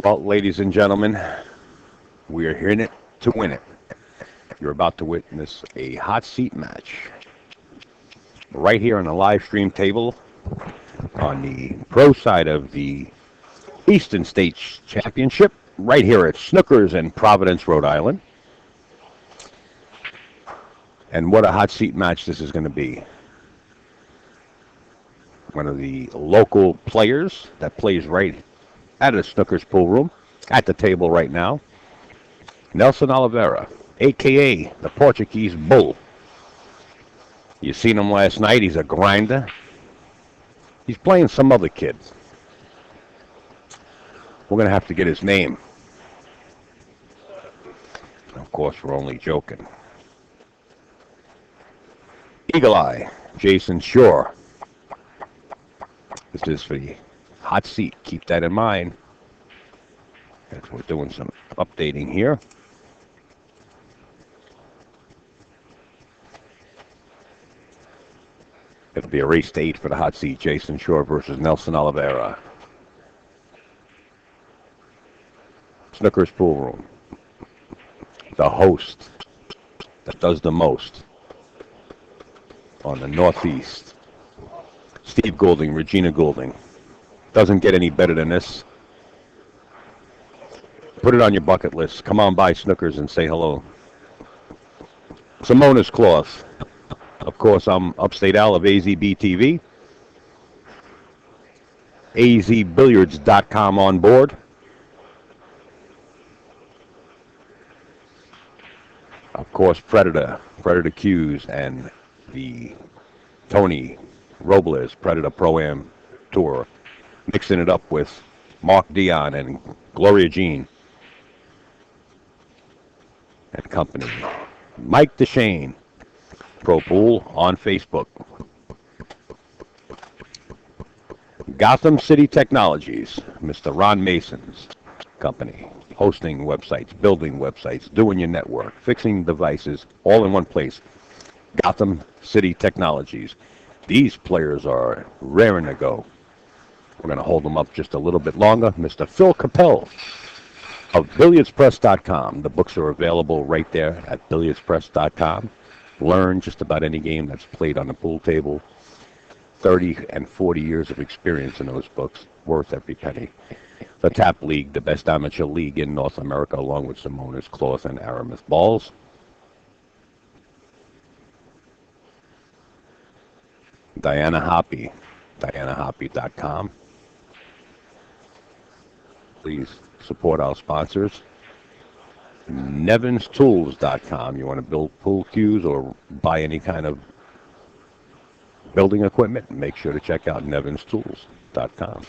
Well, ladies and gentlemen, we are here in it to win it. You're about to witness a hot seat match right here on the live stream table on the pro side of the Eastern States Championship, right here at Snookers in Providence, Rhode Island. And what a hot seat match this is going to be. One of the local players that plays right at the Snookers pool room at the table right now, Nelson Oliveira, a.k.a. the Portuguese Bull. You seen him last night. He's a grinder. He's playing some other kid. We're going to have to get his name. Of course, we're only joking. Eagle Eye, Jayson Shore. This is for the hot seat. Keep that in mind. As we're doing some updating here. It'll be a race to 8 for the hot seat. Jayson Shore versus Nelson Oliveira. Snookers pool room. The host that does the most on the Northeast. Steve Goulding, Regina Goulding. Doesn't get any better than this. Put it on your bucket list. Come on by Snookers and say hello. Simona's Cloth. Of course, I'm Upstate Al of AZBTV. AZBilliards.com on board. Of course, Predator Q's, and the Tony Robles Predator Pro-Am Tour. Mixing it up with Mark Dion and Gloria Jean and company. Mike DeShane, Pro Pool on Facebook. Gotham City Technologies, Mr. Ron Mason's company. Hosting websites, building websites, doing your network, fixing devices, all in one place. Gotham City Technologies. These players are raring to go. We're going to hold them up just a little bit longer. Mr. Phil Capel of BilliardsPress.com. The books are available right there at BilliardsPress.com. Learn just about any game that's played on the pool table. 30 and 40 years of experience in those books. Worth every penny. The Tap League, the best amateur league in North America, along with Simona's Cloth and Aramis Balls. Diana Hoppy, DianaHoppy.com. Please support our sponsors. NevinsTools.com. You want to build pool cues or buy any kind of building equipment? Make sure to check out NevinsTools.com.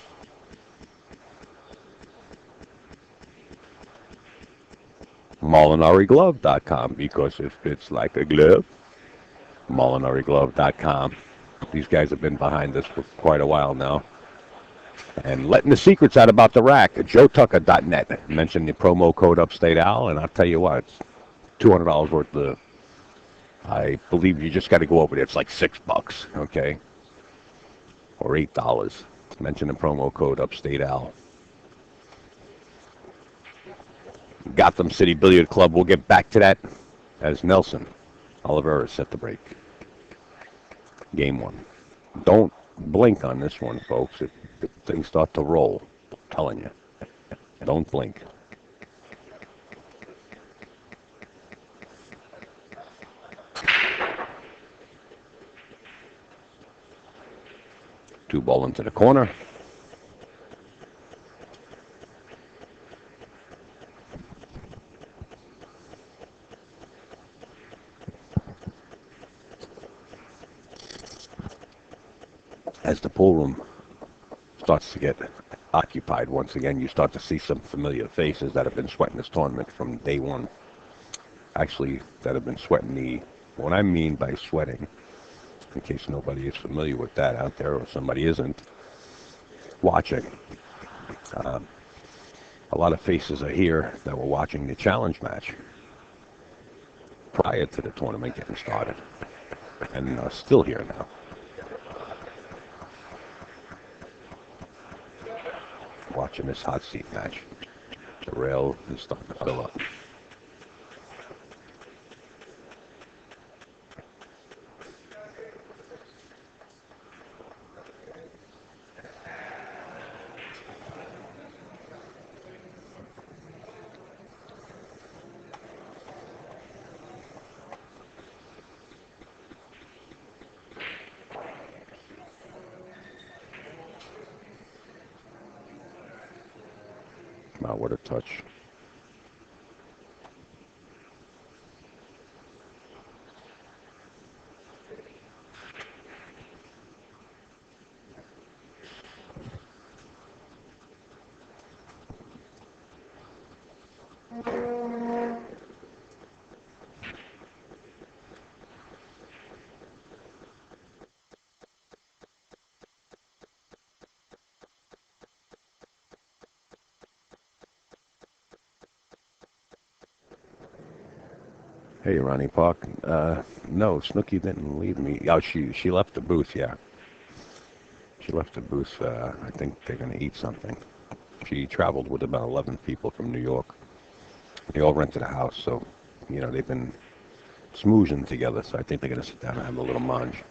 MolinariGlove.com, because it fits like a glove. MolinariGlove.com. These guys have been behind this for quite a while now. And letting the secrets out about the rack, JoeTucker.net. Mention the promo code Upstate Al, and I'll tell you what, it's $200 worth of. I believe you just got to go over there. It's like $6, okay, or $8. Mention the promo code Upstate Al. Gotham City Billiard Club. We'll get back to that as Nelson Oliveira set the break. Game 1. Don't blink on this one, folks. If things start to roll, I'm telling you, don't blink. Two ball into the corner. As the pool room starts to get occupied once again, you start to see some familiar faces that have been sweating this tournament from day one. Actually, that have been sweating what I mean by sweating, in case nobody is familiar with that out there or somebody isn't watching. A lot of faces are here that were watching the challenge match prior to the tournament getting started and are still here now. Watching this hot seat match. The rail is starting to fill up. Wow, what a touch. Hey, Ronnie Park. No, Snooky didn't leave me. Oh, she left the booth. Yeah, she left the booth. I think they're gonna eat something. She traveled with about 11 people from New York. They all rented a house, so they've been smoozing together. So I think they're gonna sit down and have a little mange.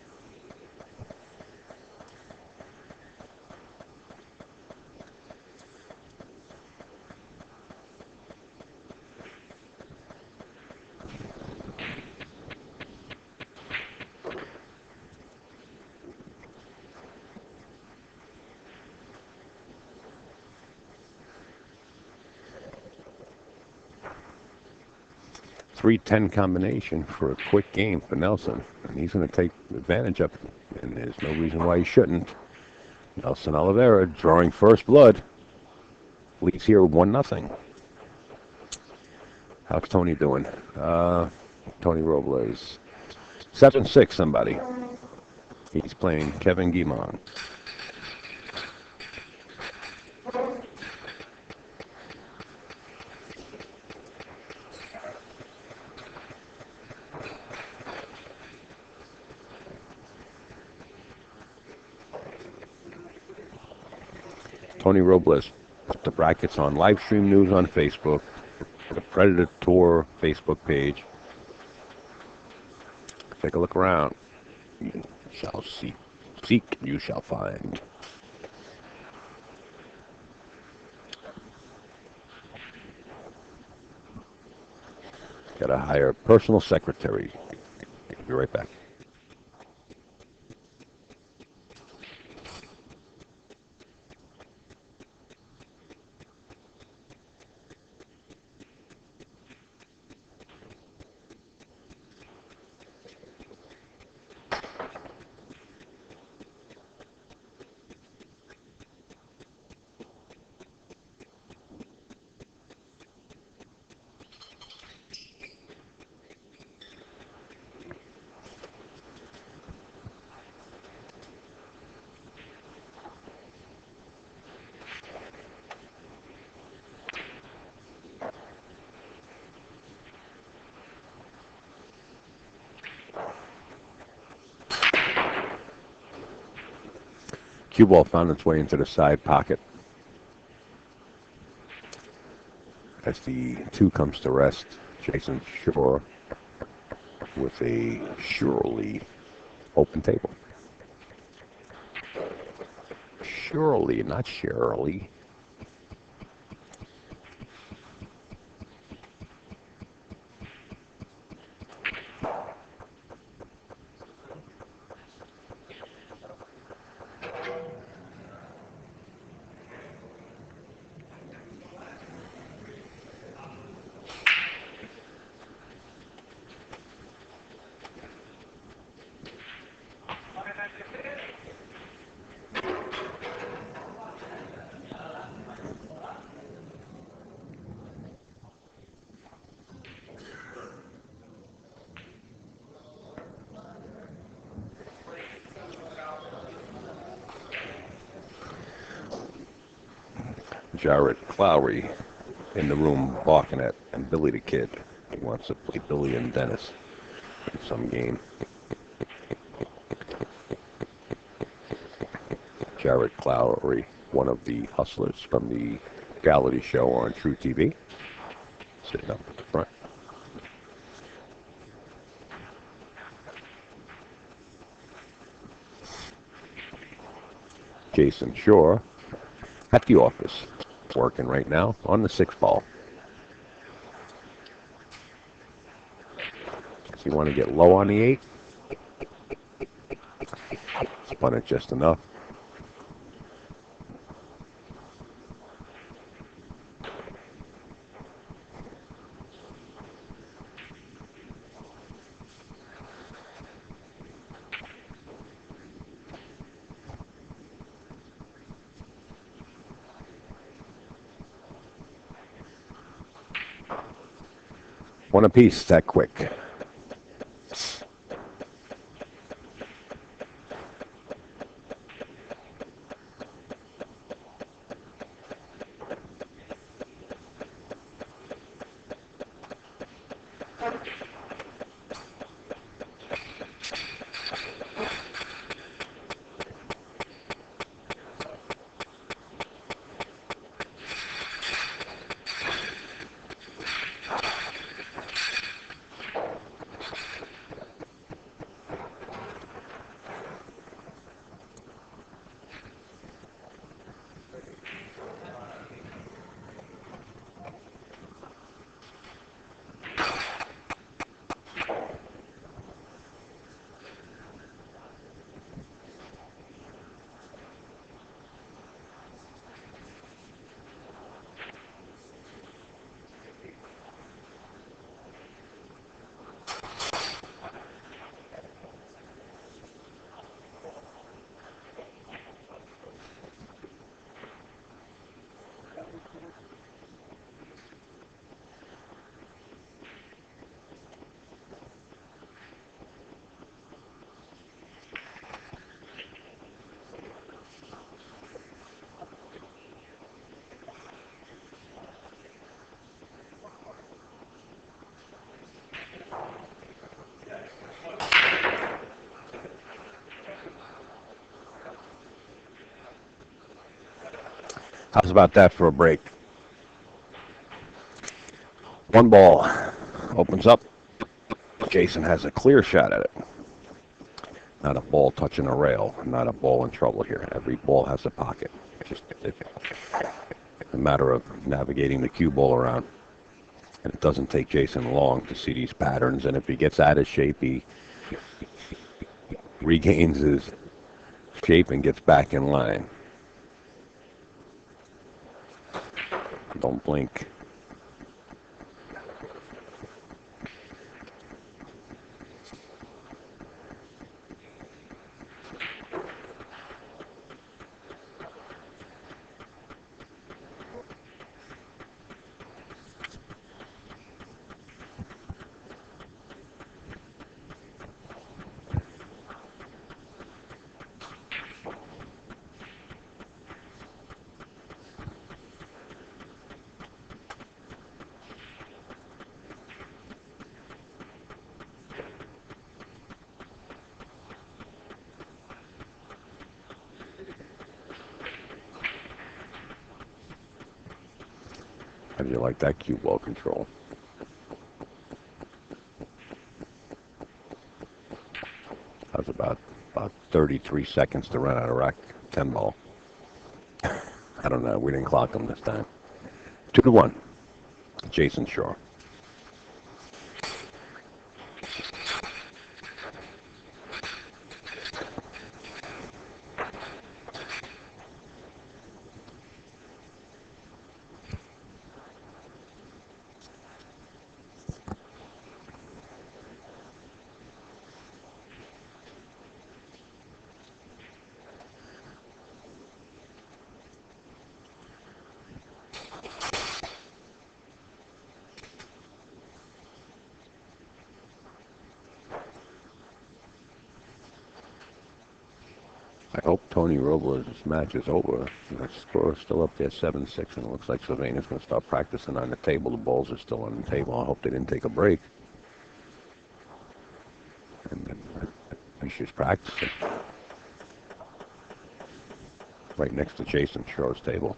3-10 combination for a quick game for Nelson, and he's going to take advantage of it. And there's no reason why he shouldn't. Nelson Oliveira drawing first blood. Leads here 1-0. How's Tony doing? Tony Robles. 7-6 somebody. He's playing Kevin Guimond. Tony Robles. Put the brackets on live stream news on Facebook. The Predator Tour Facebook page. Take a look around. You shall seek. Seek, you shall find. Gotta hire a personal secretary. Be right back. Cue ball found its way into the side pocket as the 2 comes to rest. Jayson Shore with a surely open table. Surely, not Shirley. Jared Clowry in the room barking at and Billy the Kid. He wants to play Billy and Dennis in some game. Jared Clowry, one of the hustlers from the reality show on True TV. Sitting up at the front. Jayson Shore at the office, working right now on the 6 ball. Does he want to get low on the 8? Spun it just enough. One apiece that quick. How's about that for a break? 1 ball opens up. Jayson has a clear shot at it. Not a ball touching a rail. Not a ball in trouble here. Every ball has a pocket. It's a matter of navigating the cue ball around. And it doesn't take Jayson long to see these patterns. And if he gets out of shape, he regains his shape and gets back in line. Don't blink. How do you like that cue ball control? That was about 33 seconds to run out of rack 10 ball. I don't know. We didn't clock him this time. 2-1. Jayson Shore. I hope Tony Robles' match is over. The score is still up there, 7-6, and it looks like Sylvania's going to start practicing on the table. The balls are still on the table. I hope they didn't take a break. And she's practicing right next to Jayson Shore's table.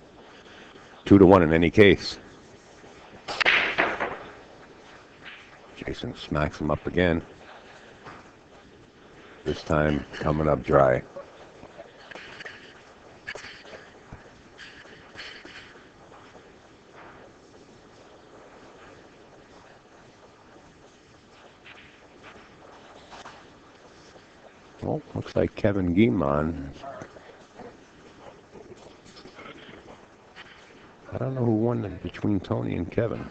2-1 in any case. Jayson smacks him up again. This time coming up dry. Well, looks like Kevin Guimon. I don't know who won between Tony and Kevin.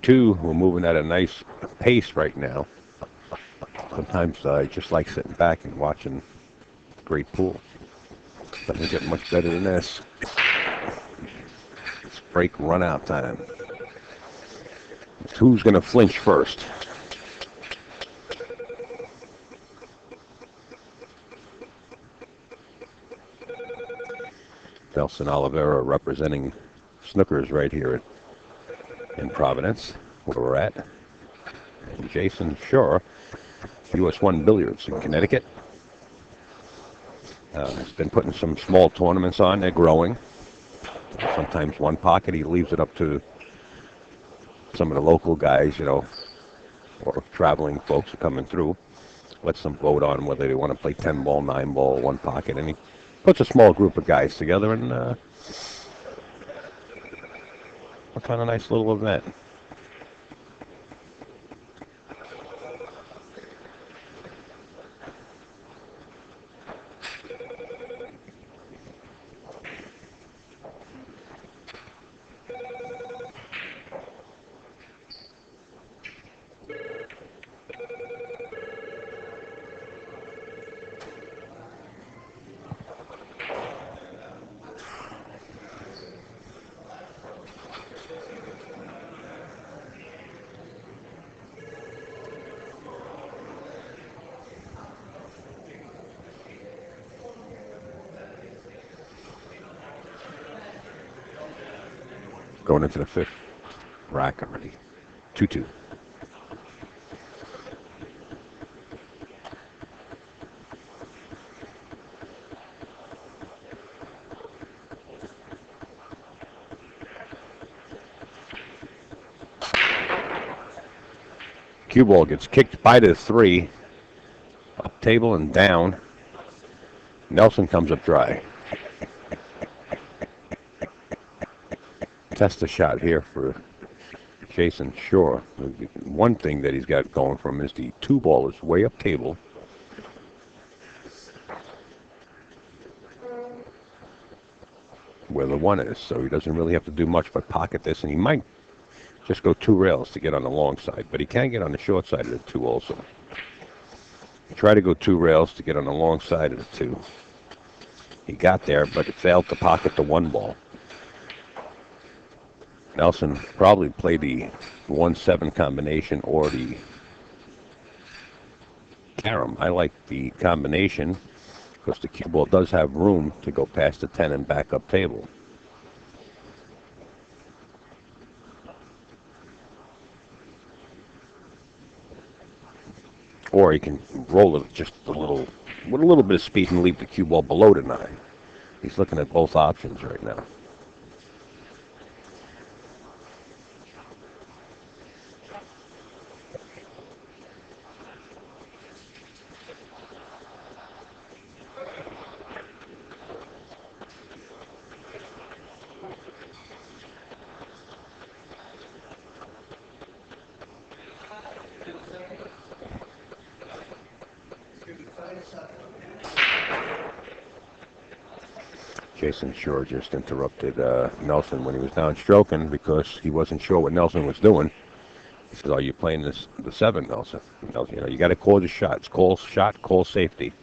Two. We're moving at a nice pace right now. Sometimes I just like sitting back and watching great pool. Doesn't get much better than this. It's break run out time. Who's going to flinch first? Nelson Oliveira representing Snookers right here in Providence, where we're at. And Jayson Shore, US 1 Billiards in Connecticut. He's been putting some small tournaments on. They're growing. Sometimes one pocket. He leaves it up to some of the local guys, or traveling folks who are coming through. Lets them vote on whether they want to play 10 ball, 9 ball, one pocket. And he puts a small group of guys together and puts on a nice little event. Going into the fifth rack already. 2-2. Cue ball gets kicked by the 3. Up table and down. Nelson comes up dry. Test the shot here for Jayson. Sure. One thing that he's got going for him is the 2 ball is way up table. Where the 1 is, so he doesn't really have to do much but pocket this, and he might just go 2 rails to get on the long side, but he can get on the short side of the 2 also. Try to go 2 rails to get on the long side of the 2. He got there, but it failed to pocket the 1 ball. Nelson probably played the 1-7 combination or the carom. I like the combination because the cue ball does have room to go past the 10 and back up table. Or he can roll it just a little, with a little bit of speed and leave the cue ball below the 9. He's looking at both options right now. Jayson sure just interrupted Nelson when he was down stroking because he wasn't sure what Nelson was doing. He says, "Are you playing the 7, Nelson? You got to call the shots. Call shot, call safety."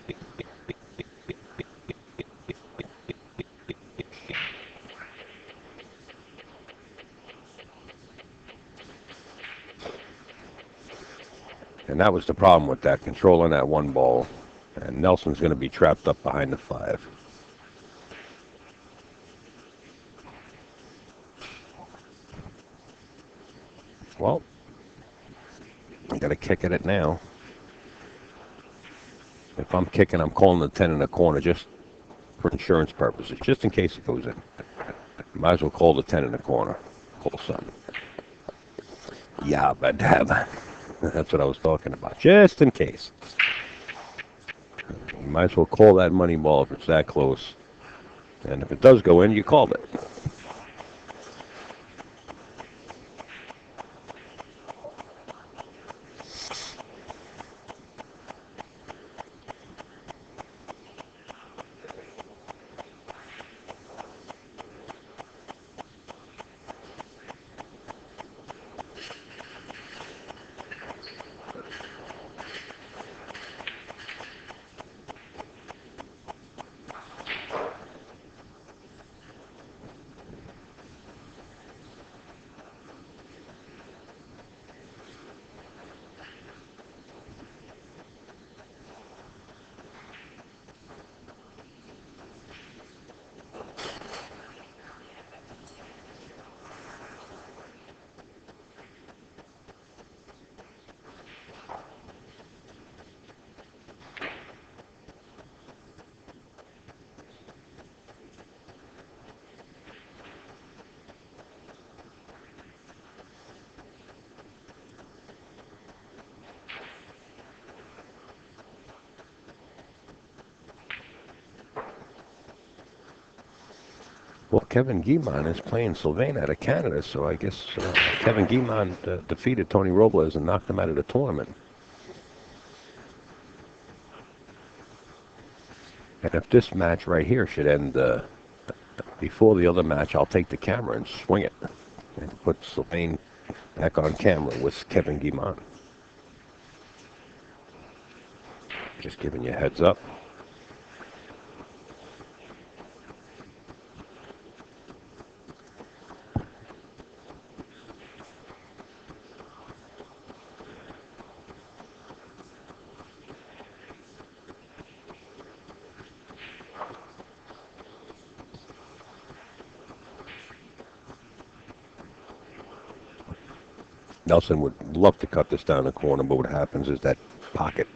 And that was the problem with that, controlling that 1 ball. And Nelson's going to be trapped up behind the 5. Well, I got to kick at it now. If I'm kicking, I'm calling the 10 in the corner just for insurance purposes, just in case it goes in. Might as well call the 10 in the corner. Call something. Yabba dabba. That's what I was talking about, just in case. You might as well call that money ball if it's that close. And if it does go in, you called it. Well, Kevin Guimond is playing Sylvain out of Canada, so I guess Kevin Guimond defeated Tony Robles and knocked him out of the tournament. And if this match right here should end before the other match, I'll take the camera and swing it and put Sylvain back on camera with Kevin Guimond. Just giving you a heads up. Nelson would love to cut this down the corner, but what happens is that pocket,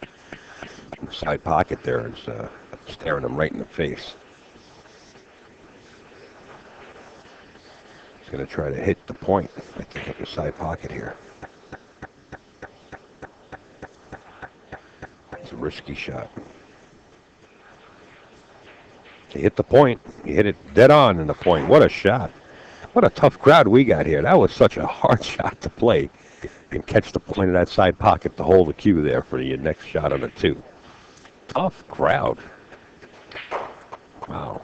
the side pocket there is staring him right in the face. He's going to try to hit the point, I think, at the side pocket here. It's a risky shot. He hit the point. He hit it dead on in the point. What a shot. What a tough crowd we got here. That was such a hard shot to play and catch the point of that side pocket to hold the cue there for your next shot on the 2. Tough crowd. Wow.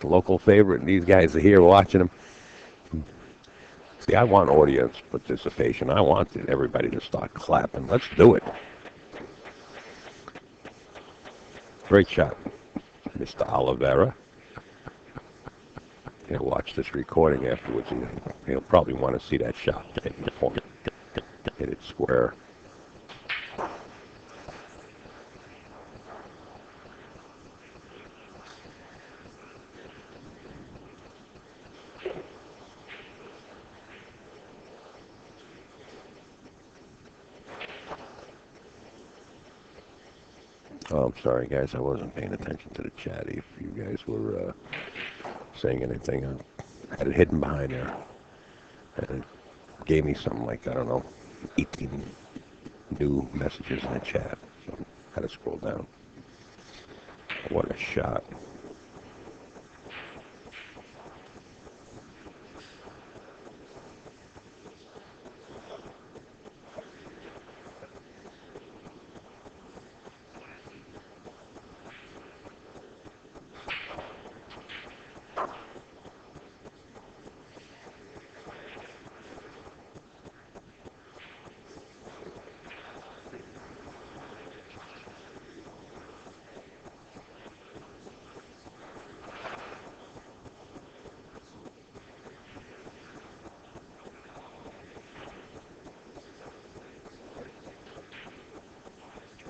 The local favorite, and these guys are here watching them. See, I want audience participation. I want everybody to start clapping. Let's do it. Great shot, Mr. Oliveira. He'll watch this recording afterwards. He'll probably want to see that shot. Hit the point. Hit it square. Oh, I'm sorry, guys. I wasn't paying attention to the chat. If you guys were saying anything, I had it hidden behind there. And it gave me something like, I don't know, 18 new messages in the chat. So I had to scroll down. What a shot.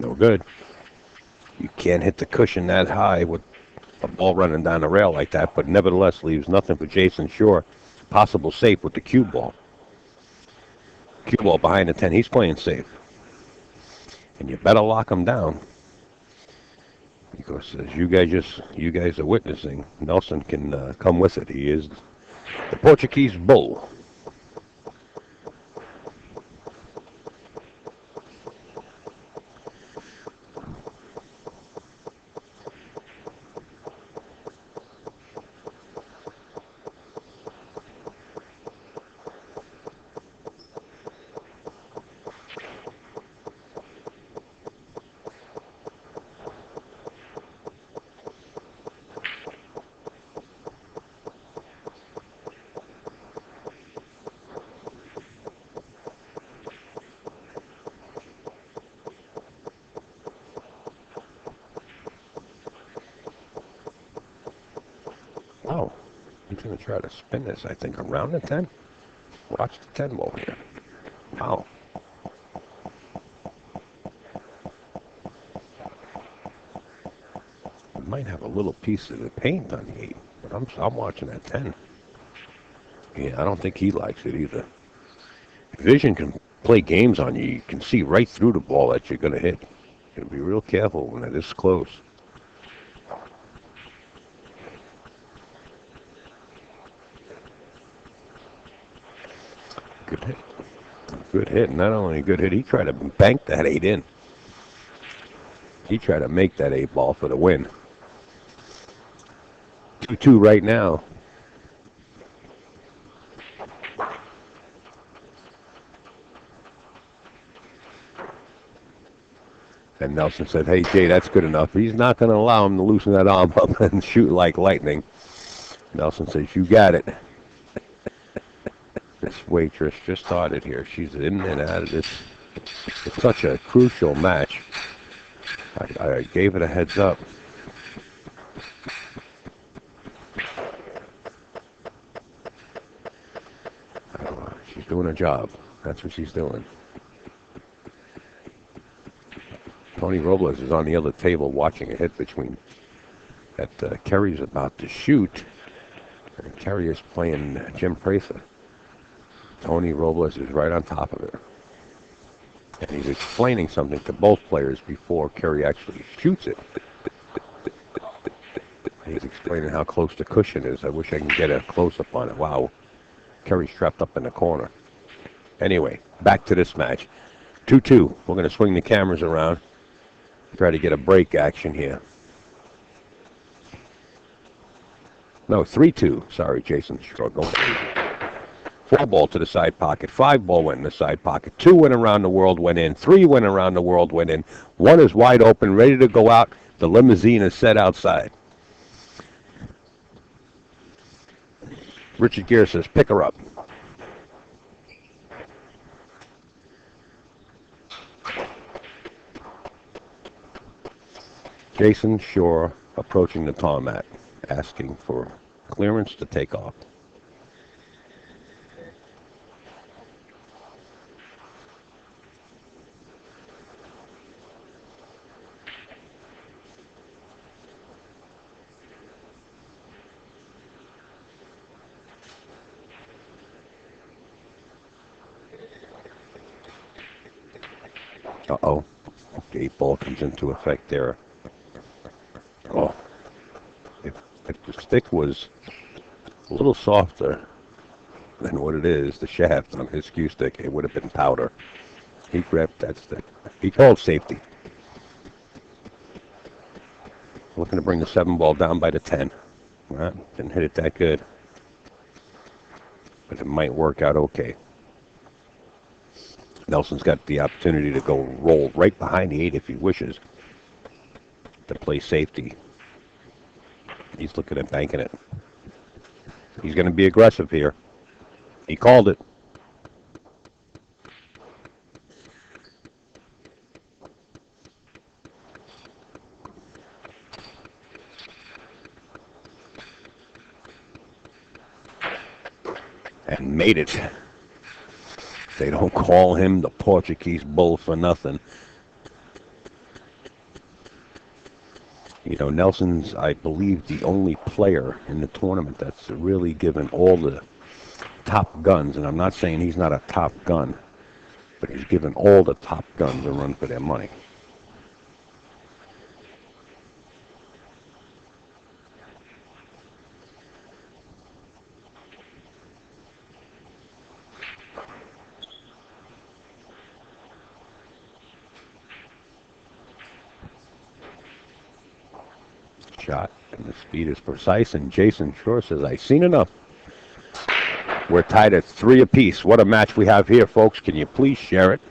No good. You can't hit the cushion that high with a ball running down the rail like that, but nevertheless leaves nothing for Jayson Shore. Possible safe with the cue ball. Cue ball behind the 10. He's playing safe. And you better lock him down. Because as you guys are witnessing, Nelson can come with it. He is the Portuguese bull. Oh, he's going to try to spin this, I think, around the 10. Watch the 10 ball here. Wow. He might have a little piece of the paint on the 8, but I'm watching that 10. Yeah, I don't think he likes it either. Vision can play games on you. You can see right through the ball that you're going to hit. You got to be real careful when it is close. Good hit. Good hit. Not only a good hit, he tried to bank that 8 in. He tried to make that 8 ball for the win. 2-2 right now. And Nelson said, hey, Jay, that's good enough. He's not going to allow him to loosen that arm up and shoot like lightning. Nelson says, you got it. This waitress just started here. She's in and out of this. It's such a crucial match. I gave it a heads up. She's doing her job. That's what she's doing. Tony Robles is on the other table watching a hit between that Kerry's about to shoot. And Kerry is playing Jim Prather. Tony Robles is right on top of it. And he's explaining something to both players before Kerry actually shoots it. He's explaining how close the cushion is. I wish I can get a close-up on it. Wow. Kerry's trapped up in the corner. Anyway, back to this match. 2-2. We're going to swing the cameras around. Try to get a break action here. No, 3-2. Sorry, Jayson struggled. 4-ball to the side pocket. 5-ball went in the side pocket. 2 went around the world, went in. 3 went around the world, went in. 1 is wide open, ready to go out. The limousine is set outside. Richard Gere says, pick her up. Jayson Shore approaching the tarmac, asking for clearance to take off. Uh-oh. 8-ball comes into effect there. Oh. If the stick was a little softer than what it is, the shaft on his cue stick, it would have been powder. He grabbed that stick. He called safety. Looking to bring the 7-ball down by the 10. Right? Didn't hit it that good. But it might work out okay. Nelson's got the opportunity to go roll right behind the 8 if he wishes to play safety. He's looking at banking it. He's going to be aggressive here. He called it. And made it. They don't call him the Portuguese bull for nothing. You know, Nelson's, I believe, the only player in the tournament that's really given all the top guns, and I'm not saying he's not a top gun, but he's given all the top guns a run for their money. Shot, and the speed is precise, and Jayson Shore says, I've seen enough. We're tied at 3 apiece. What a match we have here, folks. Can you please share it?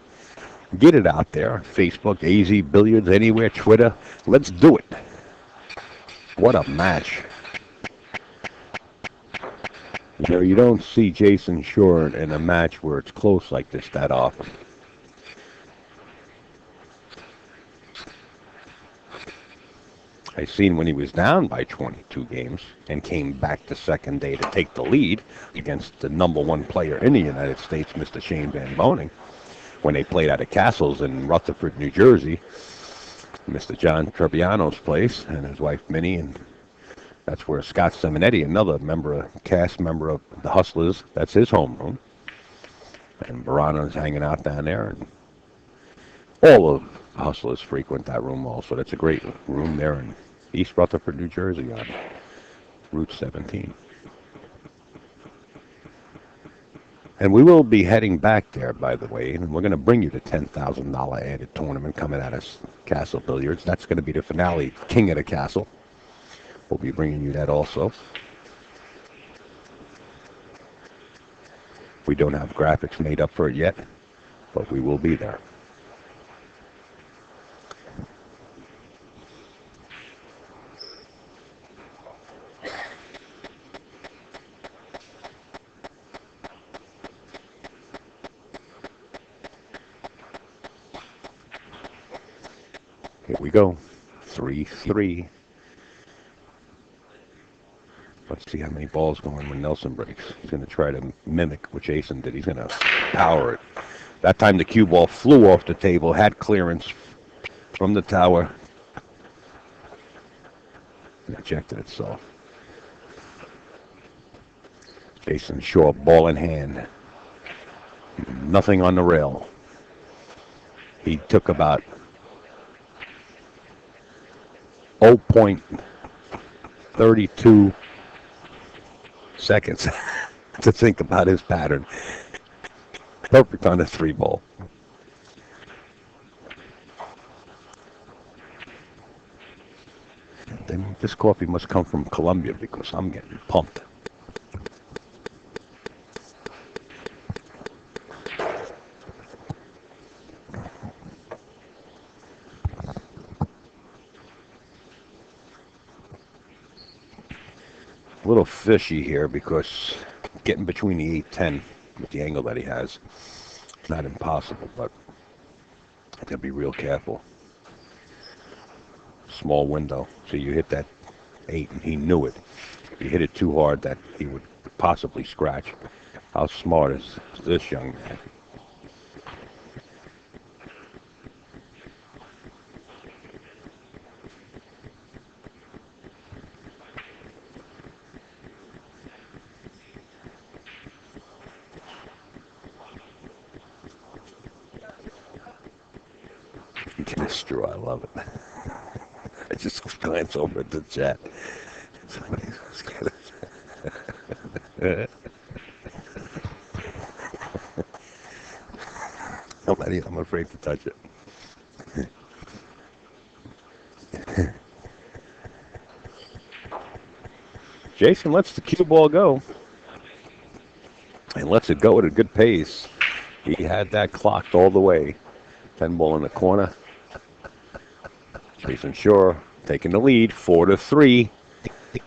Get it out there. Facebook, AZ Billiards, anywhere, Twitter. Let's do it. What a match. You know, you don't see Jayson Shore in a match where it's close like this that often. I seen when he was down by 22 games and came back the second day to take the lead against the number 1 player in the United States, Mr. Shane Van Boening, when they played out of Castles in Rutherford, New Jersey, Mr. John Trebbiano's place, and his wife Minnie, and that's where Scott Simonetti, another cast member of the Hustlers, that's his homeroom. And Barano's hanging out down there, and all of the Hustlers frequent that room also. That's a great room there in East Rutherford, New Jersey on Route 17. And we will be heading back there, by the way, and we're going to bring you the $10,000 added tournament coming out of Castle Billiards. That's going to be the finale, King of the Castle. We'll be bringing you that also. We don't have graphics made up for it yet, but we will be there. Here we go. 3-3. Let's see how many balls go in when Nelson breaks. He's going to try to mimic what Jayson did. He's going to power it. That time the cue ball flew off the table, had clearance from the tower, and ejected itself. Jayson Shore, ball in hand. Nothing on the rail. He took about 0.32 seconds to think about his pattern. Perfect on a 3-ball. Then this coffee must come from Colombia because I'm getting pumped. A little fishy here because getting between the 8-10 with the angle that he has, it's not impossible, but I gotta be real careful. Small window, so you hit that 8 and he knew it. If you hit it too hard, that he would possibly scratch. How smart is this young man? Get a straw, I love it. I just glance over at the chat. Somebody's got I'm afraid to touch it. Jayson lets the cue ball go. And lets it go at a good pace. He had that clocked all the way. 10 ball in the corner. Jayson Shore taking the lead, 4-3.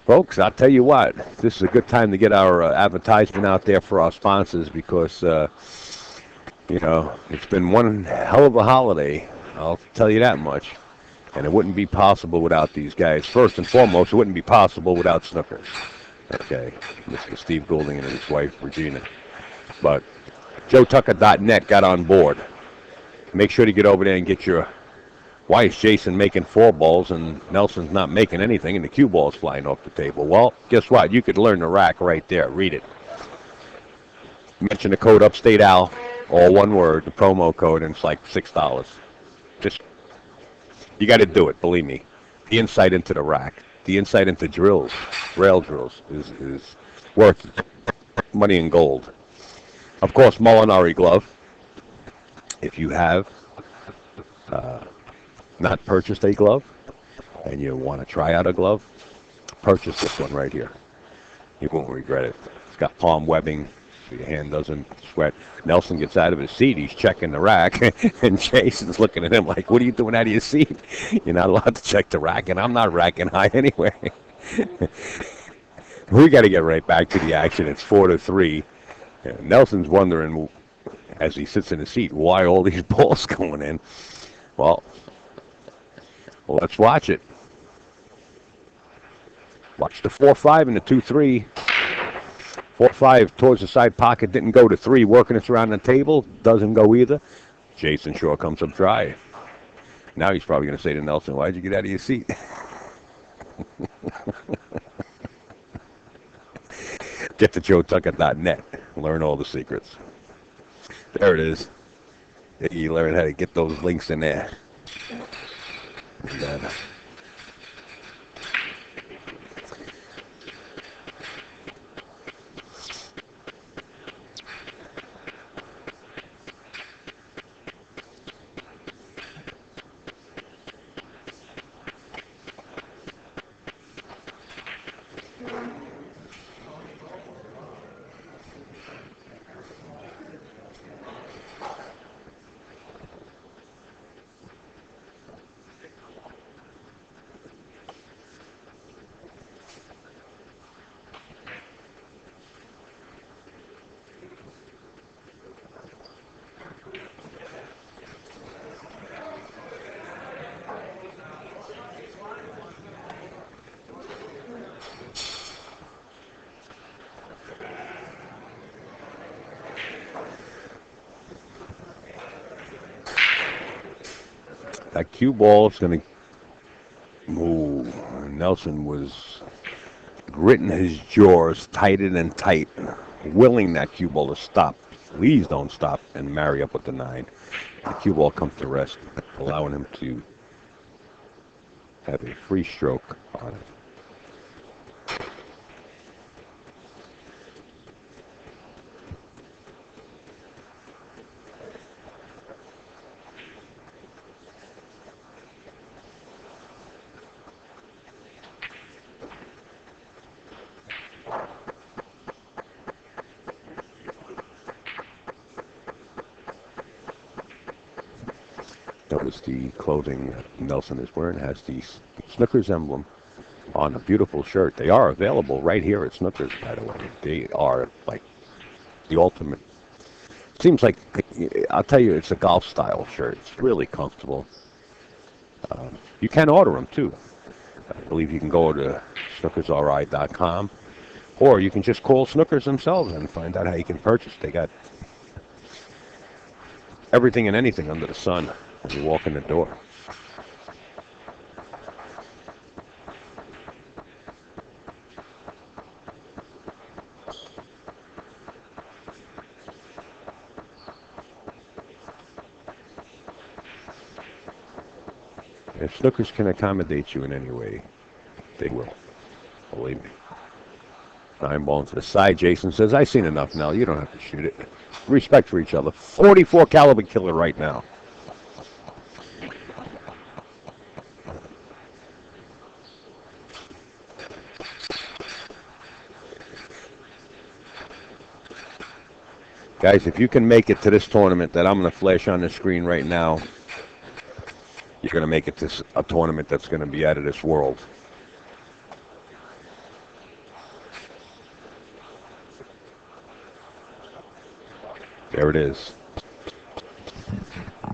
Folks, I'll tell you what, this is a good time to get our advertisement out there for our sponsors because, it's been one hell of a holiday. I'll tell you that much. And it wouldn't be possible without these guys. First and foremost, it wouldn't be possible without Snookers. Okay, Mr. Steve Goulding and his wife, Regina. But JoeTucker.net got on board. Make sure to get over there and get your... Why is Jayson making 4 balls and Nelson's not making anything and the cue ball's flying off the table? Well, guess what? You could learn the rack right there. Read it. Mention the code Upstate Al, all one word, the promo code, and it's like $6. Just, you got to do it, believe me. The insight into the rack, the insight into drills, rail drills, is worth money in gold. Of course, Molinari glove. If you have not purchased a glove and you want to try out a glove, purchase this one right here. You won't regret it. It's got palm webbing so your hand doesn't sweat. Nelson gets out of his seat. He's checking the rack, and Jayson's looking at him like, what are you doing out of your seat? You're not allowed to check the rack, and I'm not racking high anyway. We got to get right back to the action. It's 4-3. Nelson's wondering, as he sits in his seat, why all these balls going in? Well, let's watch it. Watch the 4-5 and the 2-3. 4-5 towards the side pocket, didn't go to 3, working its around the table, doesn't go either. Jayson Shore comes up dry. Now he's probably going to say to Nelson, why'd you get out of your seat? Get to JoeTucker.net. Learn all the secrets. There it is. You learn how to get those links in there. And, that cue ball is going to move. Nelson was gritting his jaws tighter and tight, willing that cue ball to stop please don't stop and marry up with the 9. The cue ball comes to rest, allowing him to have a free stroke on it. Notice the clothing Nelson is wearing has the Snookers emblem on a beautiful shirt. They are available right here at Snookers, by the way. They are like the ultimate. Seems like, I'll tell you, it's a golf style shirt. It's really comfortable. You can order them too. I believe you can go to snookersri.com, or you can just call Snookers themselves and find out how you can purchase. They got everything and anything under the sun when you walk in the door. If Snookers can accommodate you in any way, they will. Believe me. 9 ball to the side. Jayson says, I've seen enough now. You don't have to shoot it. Respect for each other. 44 caliber killer right now. Guys, if you can make it to this tournament that I'm going to flash on the screen right now, you're going to make it to a tournament that's going to be out of this world. There it is.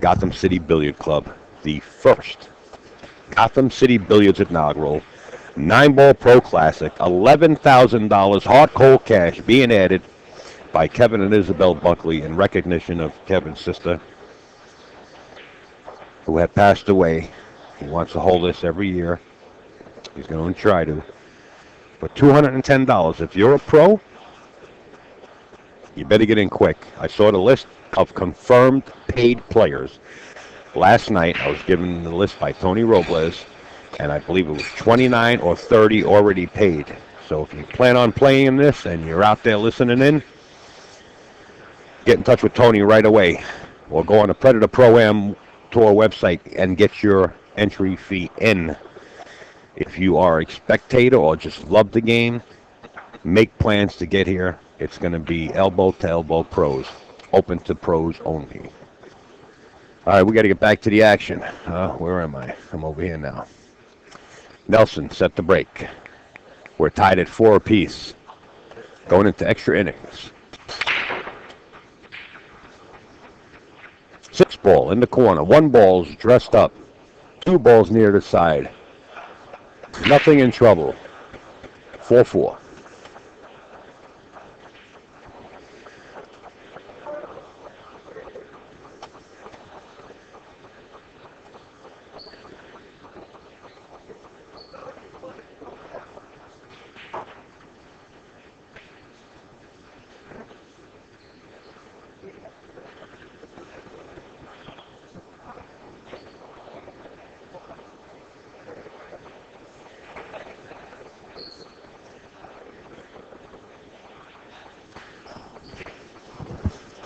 Gotham City Billiard Club, the first Gotham City Billiards inaugural 9-ball Pro Classic, $11,000 hard cold cash being added by Kevin and Isabel Buckley in recognition of Kevin's sister, who had passed away. He wants to hold this every year. He's going to try to. For $210, if you're a pro, you better get in quick. I saw the list of confirmed paid players. Last night, I was given the list by Tony Robles, and I believe it was 29 or 30 already paid. So if you plan on playing in this and you're out there listening in, get in touch with Tony right away, or go on the Predator Pro-Am Tour website and get your entry fee in. If you are a spectator or just love the game, make plans to get here. It's going to be elbow-to-elbow pros, open to pros only. All right, we got to get back to the action. Where am I? I'm over here now. Nelson set the break. We're tied at 4 apiece, going into extra innings. 6 ball in the corner. 1 ball's dressed up. 2 balls near the side. Nothing in trouble. 4-4.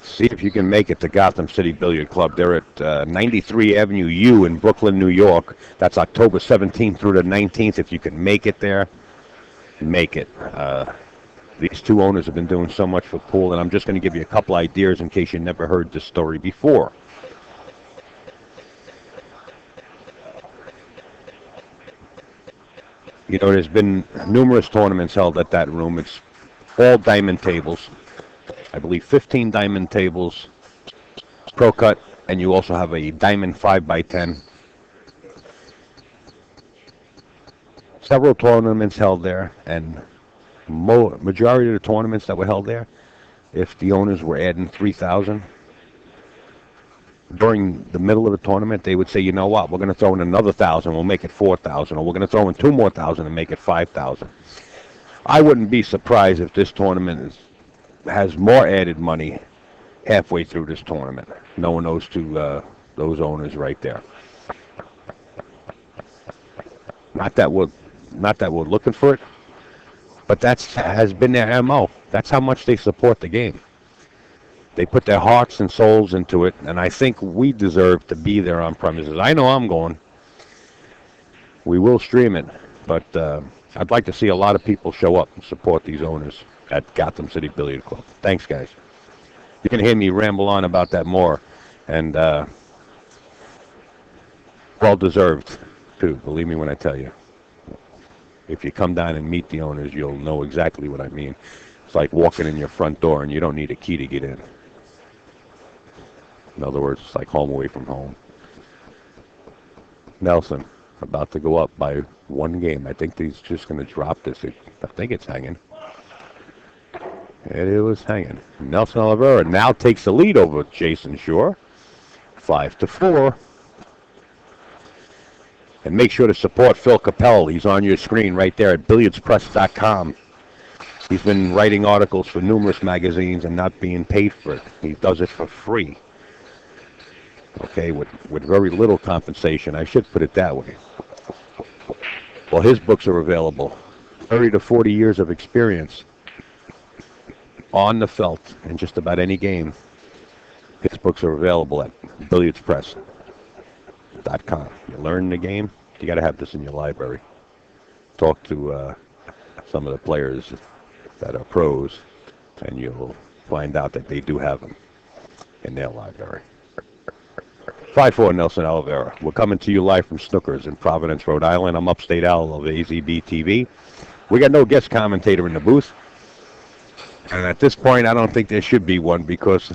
See if you can make it to Gotham City Billiard Club. They're at 93 Avenue U in Brooklyn, New York. That's October 17th through the 19th. If you can make it there, make it. These 2 owners have been doing so much for pool, and I'm just going to give you a couple ideas in case you never heard this story before. You know, there's been numerous tournaments held at that room. It's all diamond tables. I believe 15 diamond tables, Pro Cut, and you also have a diamond 5x10. Several tournaments held there, and majority of the tournaments that were held there, if the owners were adding 3,000 during the middle of the tournament, they would say, you know what, we're going to throw in another 1,000, we'll make it 4,000, or we're going to throw in 2 more thousand and make it 5,000. I wouldn't be surprised if this tournament has more added money halfway through this tournament, knowing those owners right there. Not that we're not that we're looking for it, but that's has been their MO. That's how much they support the game. They put their hearts and souls into it, and I think we deserve to be there on premises. I know I'm going. We will stream it, but I'd like to see a lot of people show up and support these owners at Gotham City Billiard Club. Thanks, guys. You can hear me ramble on about that more, and well deserved too. Believe me when I tell you. If you come down and meet the owners, you'll know exactly what I mean. It's like walking in your front door and you don't need a key to get in. In other words, it's like home away from home. Nelson, about to go up by one game. I think he's just going to drop this. I think it's hanging. It was hanging. Nelson Oliveira now takes the lead over Jayson Shore. 5-4. And make sure to support Phil Capel. He's on your screen right there at billiardspress.com. He's been writing articles for numerous magazines and not being paid for it. He does it for free. Okay, with very little compensation. I should put it that way. Well, his books are available. 30 to 40 years of experience on the felt in just about any game. His books are available at billiardspress.com. You learn the game, you got to have this in your library. Talk to some of the players that are pros, and you'll find out that they do have them in their library. 5-4 Nelson Oliveira. We're coming to you live from Snookers in Providence, Rhode Island. I'm Upstate Owl of AZB TV. We got no guest commentator in the booth. And at this point, I don't think there should be one because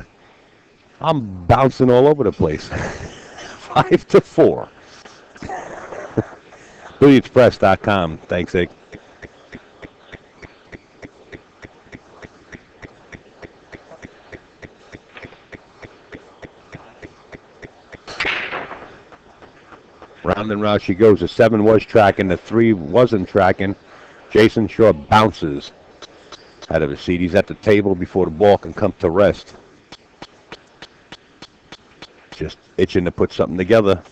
I'm bouncing all over the place. 5-4. BilliardsPress.com. Thanks, Ig. Round and round she goes. The 7 was tracking. The 3 wasn't tracking. Jayson Shore bounces out of his seat. He's at the table before the ball can come to rest. Just itching to put something together.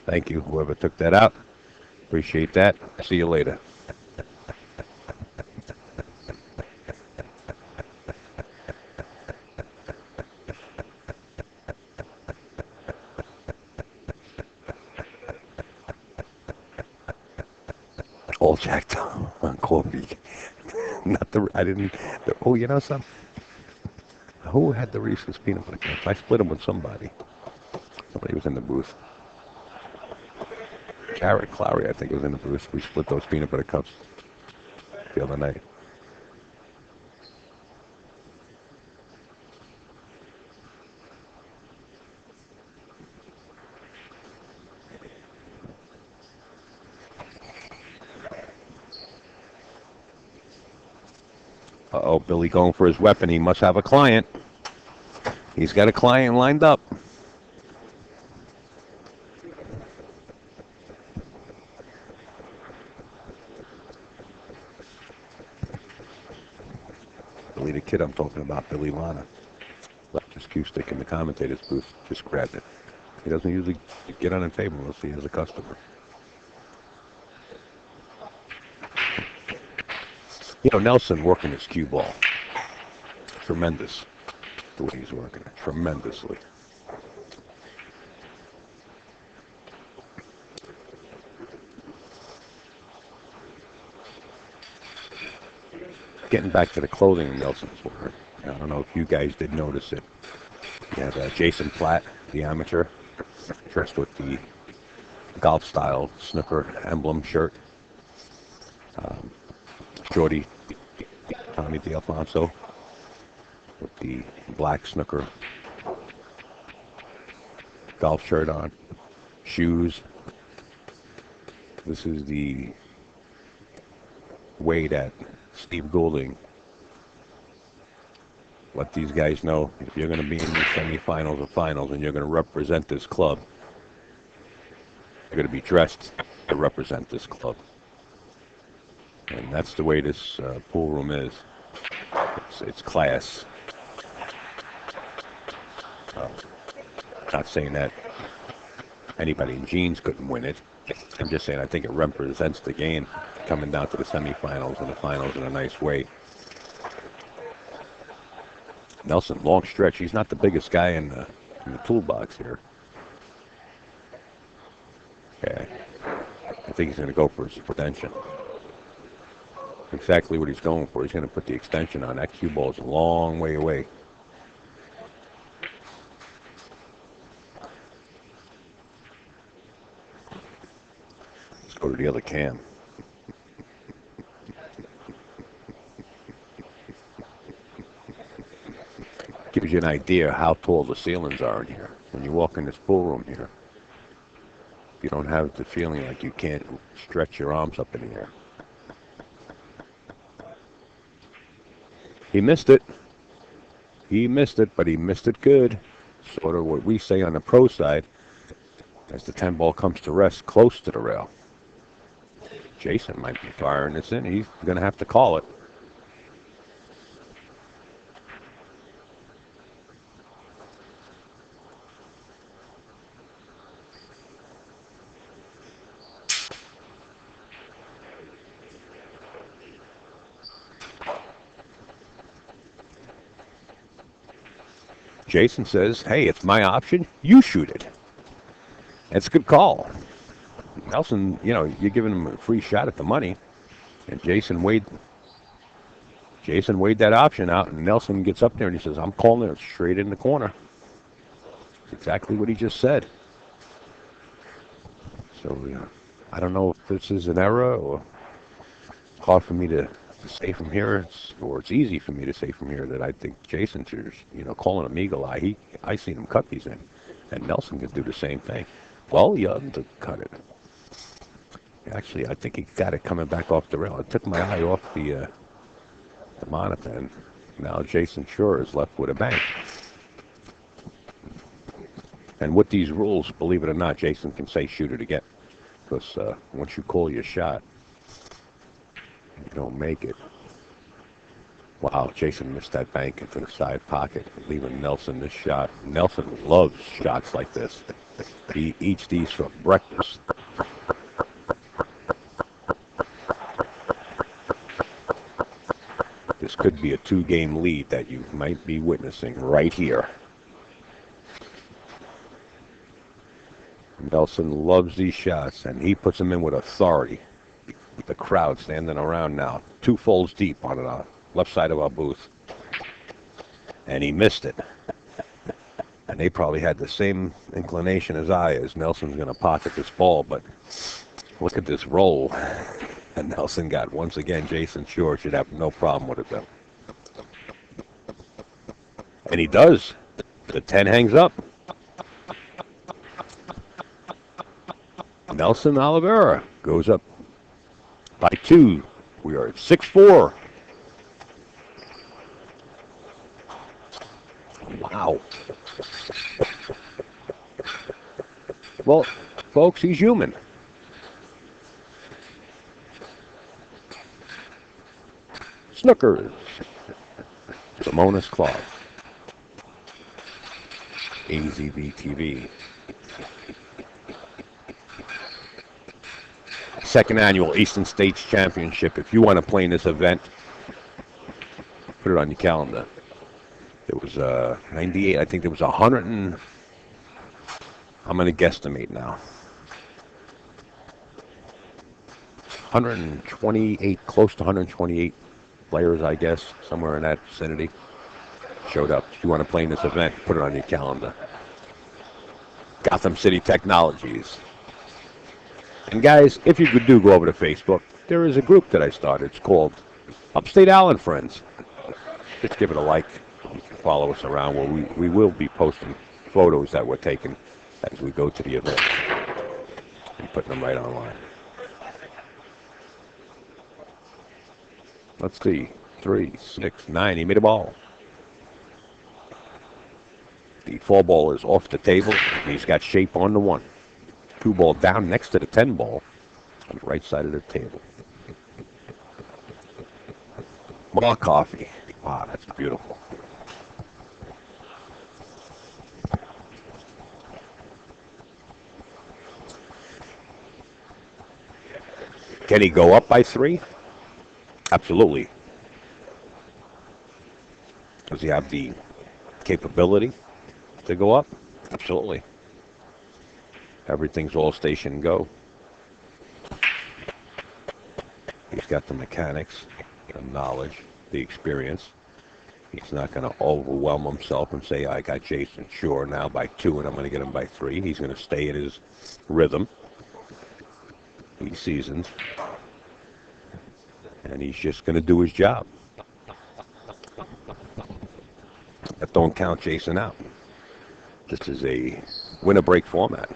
Thank you, whoever took that out. Appreciate that. See you later. All jacked up on coffee. Not the, I didn't, the, oh, you know something? Who had the Reese's peanut butter cups? I split them with somebody. Somebody was in the booth. Garrett Clowry, I think, was in the booth. We split those peanut butter cups the other night. Uh-oh, Billy going for his weapon. He must have a client. He's got a client lined up. Billy the kid I'm talking about, Billy Lana. Left his cue stick in the commentator's booth. Just grabbed it. He doesn't usually get on a table unless he has a customer. You know, Nelson working his cue ball. Tremendous. The way he's working it. Tremendously. Getting back to the clothing Nelson's wearing. I don't know if you guys did notice it. You have Jason Platt, the amateur, dressed with the golf-style snooker emblem shirt. Shorty, Tommy DeAlfonso, with the black snooker golf shirt on, shoes. This is the way that Steve Goulding let these guys know if you're going to be in the semifinals or finals and you're going to represent this club, They're going to be dressed to represent this club. And that's the way this pool room is. It's class. Not saying that anybody in jeans couldn't win it. I'm just saying I think it represents the game coming down to the semifinals and the finals in a nice way. Nelson, long stretch. He's not the biggest guy in the toolbox here. Okay. I think he's going to go for his extension. Exactly what he's going for. He's going to put the extension on. That cue ball is a long way away. Let's go to the other cam. Gives you an idea how tall the ceilings are in here. When you walk in this pool room here, you don't have the feeling like you can't stretch your arms up in the air. He missed it. He missed it, but he missed it good. Sort of what we say on the pro side, as the 10 ball comes to rest close to the rail. Jayson might be firing this in. He's going to have to call it. Jayson says, hey, it's my option. You shoot it. That's a good call. Nelson, you know, you're giving him a free shot at the money. And Jayson weighed that option out, and Nelson gets up there and he says, I'm calling it straight in the corner. That's exactly what he just said. So, I don't know if this is an error or it's hard for me to say from here, or it's easy for me to say from here that I think Jayson should, calling him eagle eye. I seen him cut these in, and Nelson could do the same thing. Well, he ought to cut it. Actually, I think he got it coming back off the rail. I took my eye off the monitor, and now Jayson sure is left with a bang. And with these rules, believe it or not, Jayson can say shoot it again, because once you call your shot, you don't make it. Wow, Jayson missed that bank into the side pocket, leaving Nelson this shot. Nelson loves shots like this. He eats these for breakfast. This could be a 2-game lead that you might be witnessing right here. Nelson loves these shots, and he puts them in with authority. The crowd standing around now, 2 folds deep on the left side of our booth. And he missed it. And they probably had the same inclination as I, as Nelson's going to pocket this ball, but look at this roll. And Nelson got, once again, Jayson sure should have no problem with it, though. And he does. The 10 hangs up. Nelson Oliveira goes up by 2. We are at 6-4. Wow. Well, folks, he's human. Snookers. Simona's Club. AZV TV. Second annual Eastern States Championship. If you want to play in this event, put it on your calendar. There was 98. I think there was 100 and I'm going to guesstimate now. 128, close to 128 players, I guess, somewhere in that vicinity, showed up. If you want to play in this event, put it on your calendar. Gotham City Technologies. And guys, if you could go over to Facebook, there is a group that I started. It's called Upstate Allen Friends. Just give it a like. You can follow us around where we will be posting photos that we're taking as we go to the event and putting them right online. Let's see. 3, 6, 9. He made a ball. The 4 ball is off the table. He's got shape on the 1. Cue ball down next to the 10 ball on the right side of the table. More coffee. Wow, that's beautiful. Can he go up by 3? Absolutely. Does he have the capability to go up? Absolutely. Everything's all station go. He's got the mechanics, the knowledge, the experience. He's not going to overwhelm himself and say, I got Jayson sure now by 2 and I'm going to get him by 3. He's going to stay at his rhythm. He's seasoned. And he's just going to do his job. That don't count Jayson out. This is a win-a-break format.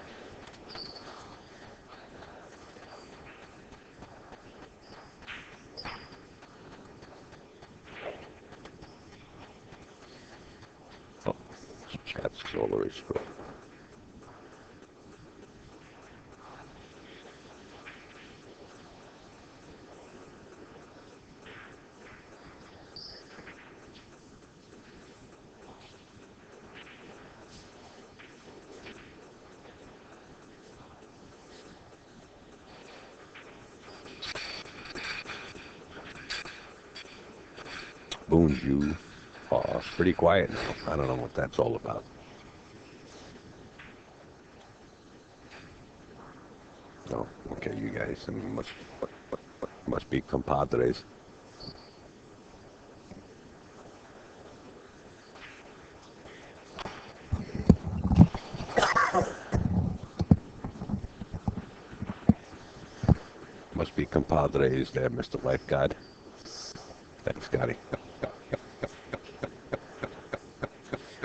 Oh, that's all there is for it. Bonjour. Oh, it's pretty quiet now. I don't know what that's all about. Oh, okay, you guys must be compadres. Must be compadres there, Mr. Lifeguard. Thanks, Scotty.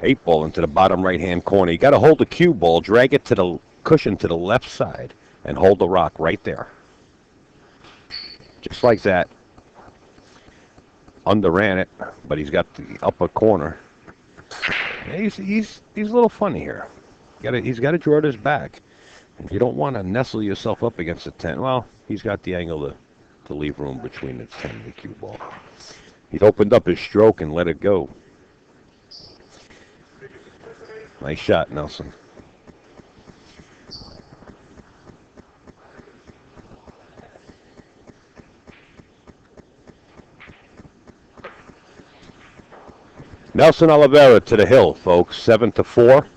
8 ball into the bottom right-hand corner. You got to hold the cue ball, drag it to the cushion to the left side, and hold the rock right there. Just like that. Underran it, but he's got the upper corner. He's a little funny here. He's got to draw this back. You don't want to nestle yourself up against the 10. Well, he's got the angle to leave room between the 10 and the cue ball. He's opened up his stroke and let it go. Nice shot, Nelson. Nelson Oliveira to the hill, folks. 7-4.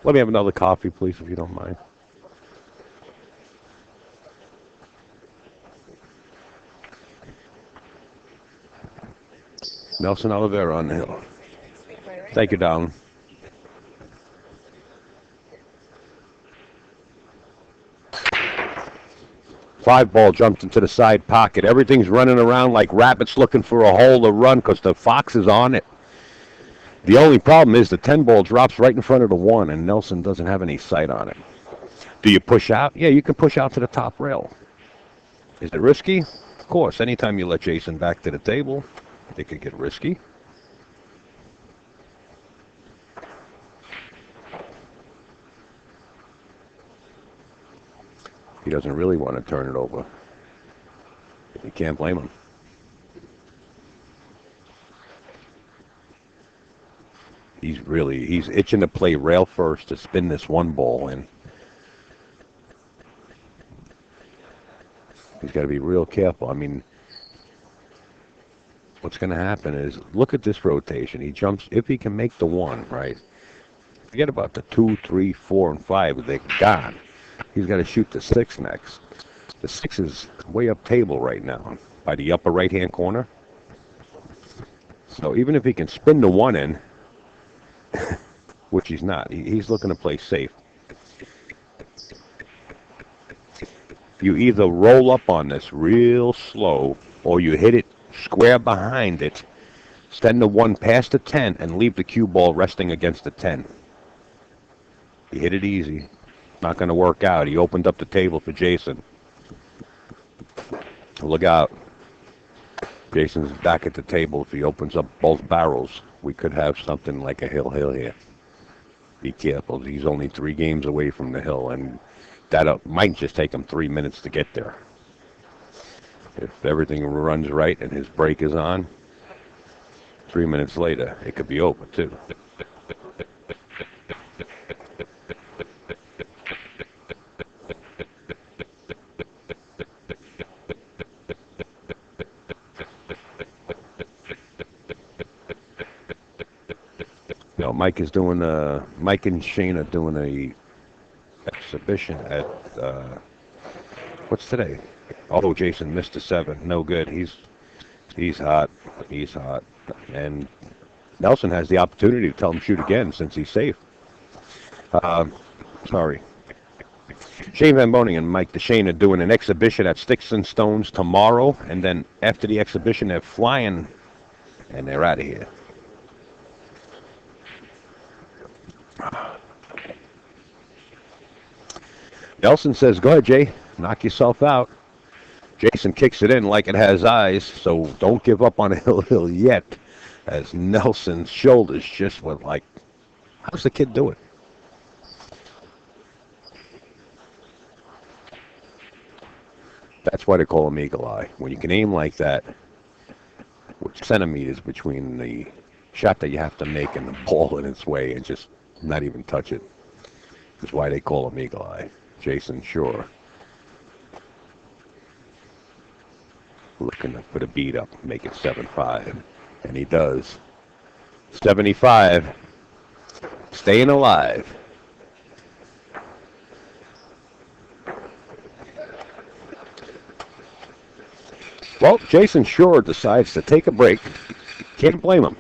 Let me have another coffee, please, if you don't mind. Nelson Oliveira on the hill. Thank you, darling. Five ball jumped into the side pocket. Everything's running around like rabbits looking for a hole to run because the fox is on it. The only problem is the 10 ball drops right in front of the 1, and Nelson doesn't have any sight on it. Do you push out? Yeah, you can push out to the top rail. Is it risky? Of course. Anytime you let Jayson back to the table, it could get risky. He doesn't really want to turn it over. You can't blame him. He's he's itching to play rail first to spin this one ball in. He's got to be real careful. I mean, what's going to happen is, look at this rotation. He jumps, if he can make the one, right? Forget about the 2, 3, 4, and 5. They're gone. He's got to shoot the 6 next. The 6 is way up table right now by the upper right-hand corner. So even if he can spin the 1 in, which he's not, he's looking to play safe. You either roll up on this real slow, or you hit it square behind it, send the 1 past the 10, and leave the cue ball resting against the 10. He hit it easy. Not going to work out. He opened up the table for Jayson. Look out. Jayson's back at the table. If he opens up both barrels, we could have something like a hill here. Be careful. He's only 3 games away from the hill, and that might just take him 3 minutes to get there. If everything runs right and his break is on, 3 minutes later, it could be over, too. Mike and Shane are doing a exhibition at, what's today? Oh, Jayson missed a 7. No good. He's hot. He's hot. And Nelson has the opportunity to tell him shoot again since he's safe. Sorry. Shane Van Boning and Mike DeShane are doing an exhibition at Sticks and Stones tomorrow. And then after the exhibition, they're flying and they're out of here. Nelson says, go ahead, Jay. Knock yourself out. Jayson kicks it in like it has eyes, so don't give up on a hill yet. As Nelson's shoulders just went like, how's the kid doing? That's why they call him Eagle Eye. When you can aim like that, with centimeters between the shot that you have to make and the ball in its way and just not even touch it, is why they call him Eagle Eye. Jayson Shore. Looking to put a beat up, make it 7-5. And he does. 75. Staying alive. Well, Jayson Shore decides to take a break. Can't blame him.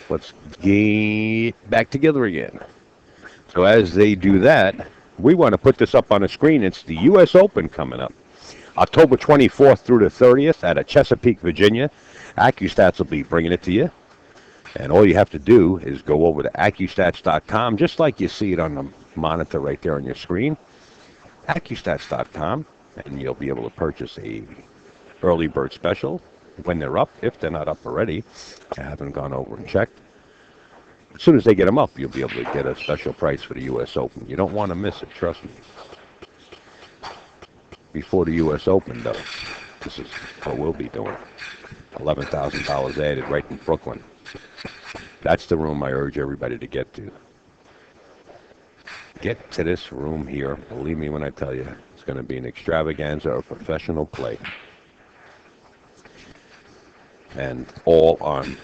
Let's get back together again. So as they do that, we want to put this up on the screen. It's the U.S. Open coming up. October 24th through the 30th out of Chesapeake, Virginia. AccuStats will be bringing it to you. And all you have to do is go over to AccuStats.com, just like you see it on the monitor right there on your screen. AccuStats.com, and you'll be able to purchase a early bird special when they're up, if they're not up already. I haven't gone over and checked. As soon as they get them up, you'll be able to get a special price for the U.S. Open. You don't want to miss it, trust me. Before the U.S. Open, though, this is what we'll be doing. $11,000 added right in Brooklyn. That's the room I urge everybody to get to. Get to this room here. Believe me when I tell you, it's going to be an extravaganza of professional play. And all on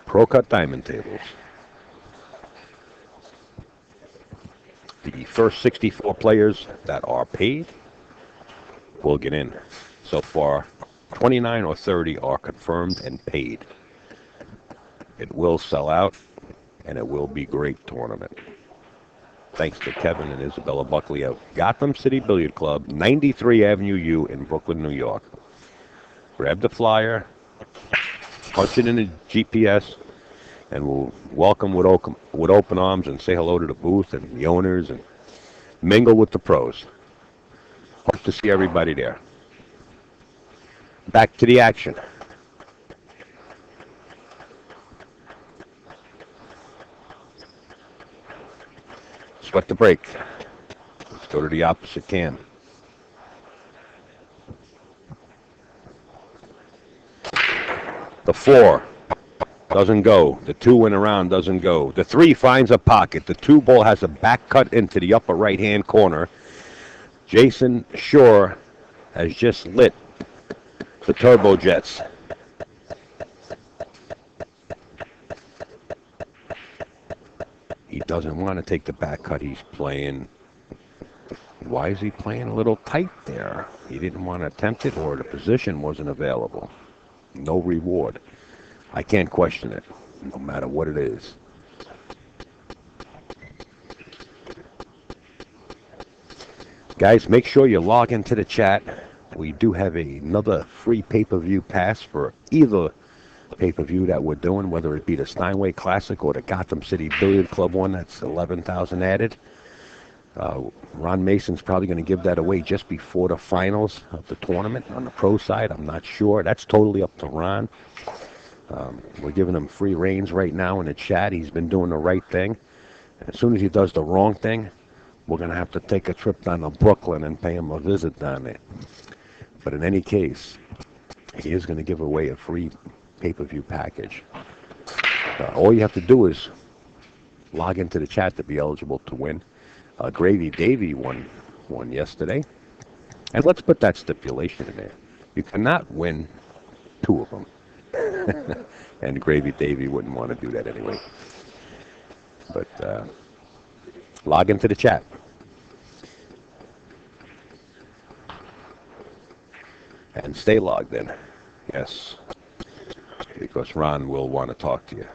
Pro-Cut diamond tables. The first 64 players that are paid will get in. So far, 29 or 30 are confirmed and paid. It will sell out, and it will be a great tournament. Thanks to Kevin and Isabella Buckley of Gotham City Billiard Club, 93 Avenue U in Brooklyn, New York. Grab the flyer, punch it in the GPS, and we'll welcome with open arms and say hello to the booth and the owners and mingle with the pros. Hope to see everybody there. Back to the action. Sweat the break. Let's go to the opposite cam. The 4. Doesn't go. The 2 went around, doesn't go. The 3 finds a pocket. The 2 ball has a back cut into the upper right-hand corner. Jayson Shore has just lit the turbojets. He doesn't want to take the back cut. He's playing. Why is he playing a little tight there? He didn't want to attempt it, or the position wasn't available. No reward. I can't question it, no matter what it is. Guys, make sure you log into the chat. We do have another free pay-per-view pass for either pay-per-view that we're doing, whether it be the Steinway Classic or the Gotham City Billiard Club one. That's 11,000 added. Ron Mason's probably going to give that away just before the finals of the tournament on the pro side. I'm not sure. That's totally up to Ron. We're giving him free reins right now in the chat. He's been doing the right thing. As soon as he does the wrong thing, we're going to have to take a trip down to Brooklyn and pay him a visit down there. But in any case, he is going to give away a free pay-per-view package. All you have to do is log into the chat to be eligible to win. Gravy Davy won yesterday. And let's put that stipulation in there. You cannot win 2 of them. And Gravy Davy wouldn't want to do that anyway. But log into the chat. And stay logged in. Yes. Because Ron will want to talk to you.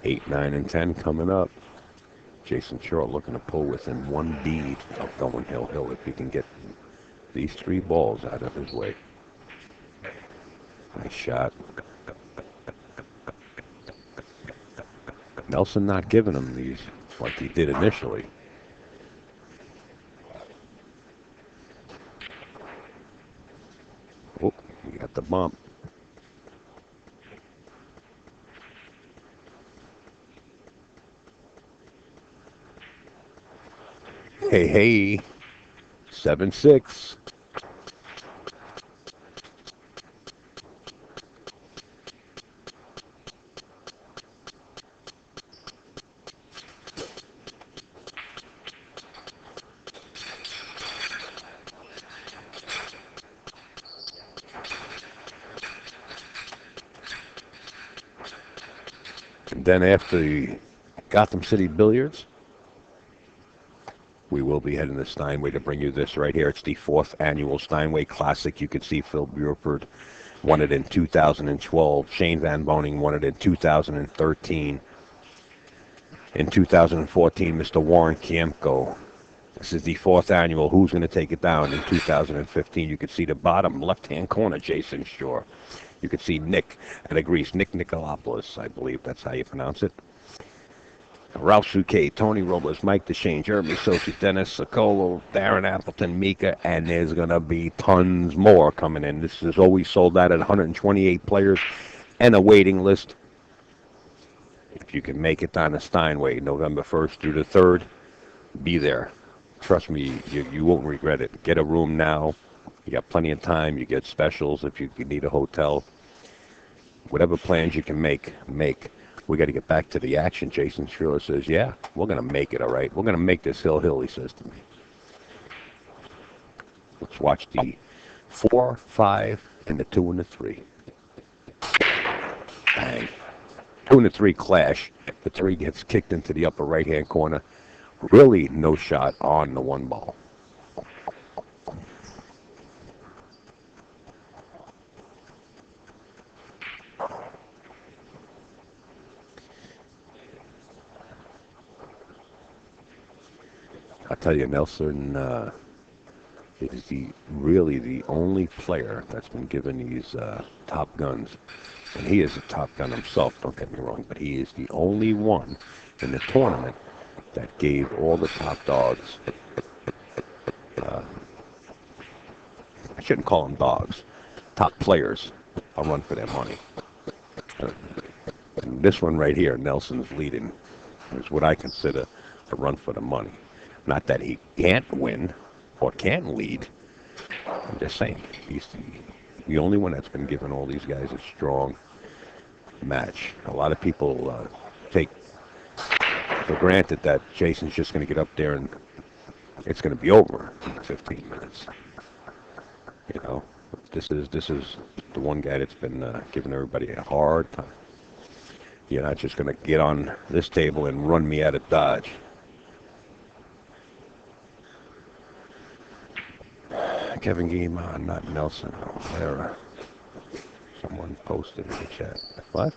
Eight, 9, and 10 coming up. Jayson Shore looking to pull within 1 bead of going hill if he can get these 3 balls out of his way. Nice shot. Nelson not giving him these like he did initially. Oh, he got the bump. Hey, 7-6. And then after the Gotham City Billiards, we will be heading to Steinway to bring you this right here. It's the 4th annual Steinway Classic. You can see Phil Burford won it in 2012. Shane Van Boning won it in 2013. In 2014, Mr. Warren Kiemko. This is the 4th annual. Who's going to take it down in 2015? You can see the bottom left-hand corner, Jayson Shore. You can see Nick at a Greece, Nick Nicolopoulos, I believe that's how you pronounce it. Ralph Souquet, Tony Robles, Mike DeShane, Jeremy Sochi, Dennis Socolo, Darren Appleton, Mika, and there's going to be tons more coming in. This is always sold out at 128 players and a waiting list. If you can make it down to Steinway, November 1st through the 3rd, be there. Trust me, you won't regret it. Get a room now. You got plenty of time. You get specials if you need a hotel. Whatever plans you can make. We got to get back to the action. Jayson Shore says, yeah, we're going to make it, all right? We're going to make this hill, he says to me. Let's watch the 4, 5, and the 2 and the 3. Bang. 2 and the 3 clash. The 3 gets kicked into the upper right-hand corner. Really no shot on the 1 ball. I tell you, Nelson is really the only player that's been given these top guns. And he is a top gun himself, don't get me wrong, but he is the only one in the tournament that gave all the top dogs, uh, I shouldn't call them dogs, top players, a run for their money. And this one right here, Nelson's leading, is what I consider a run for the money. Not that he can't win or can lead. I'm just saying, he's the only one that's been given all these guys a strong match. A lot of people take for granted that Jayson's just going to get up there and it's going to be over in 15 minutes. You know, this is the one guy that's been giving everybody a hard time. You're not just going to get on this table and run me out of Dodge. Kevin Guimard, not Nelson. Olivera. Someone posted in the chat. What?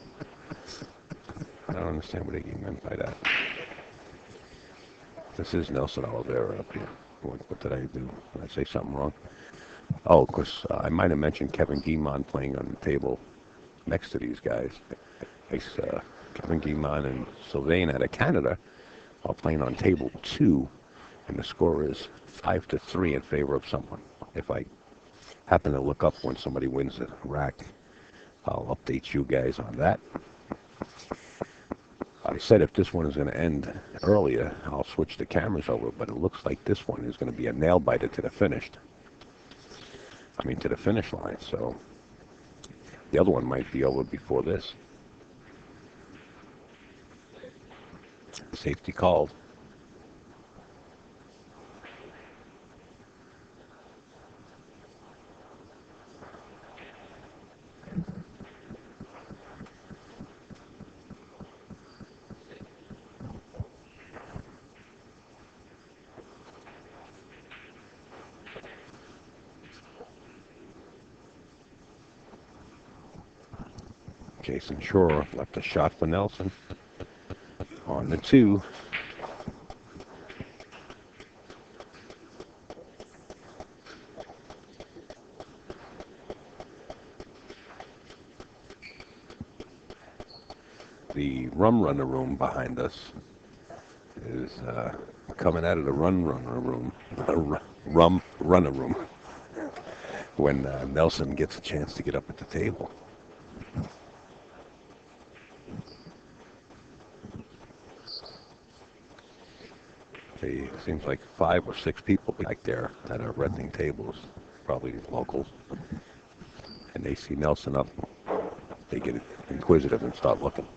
I don't understand what he meant by that. This is Nelson Oliveira up here. What did I do? Did I say something wrong? Oh, of course, I might have mentioned Kevin Guimard playing on the table next to these guys. Kevin Guimard and Sylvain out of Canada are playing on table 2, and the score is 5-3 in favor of someone. If I happen to look up when somebody wins a rack, I'll update you guys on that. I said if this one is going to end earlier, I'll switch the cameras over, but it looks like this one is going to be a nail-biter to the finish line, so the other one might be over before this. Safety called. Jayson Shore left a shot for Nelson on the 2. The rum runner room behind us is coming out of the rum runner room when Nelson gets a chance to get up at the table. It seems like 5 or 6 people back there that are renting tables, probably locals, and they see Nelson up, they get inquisitive and start looking.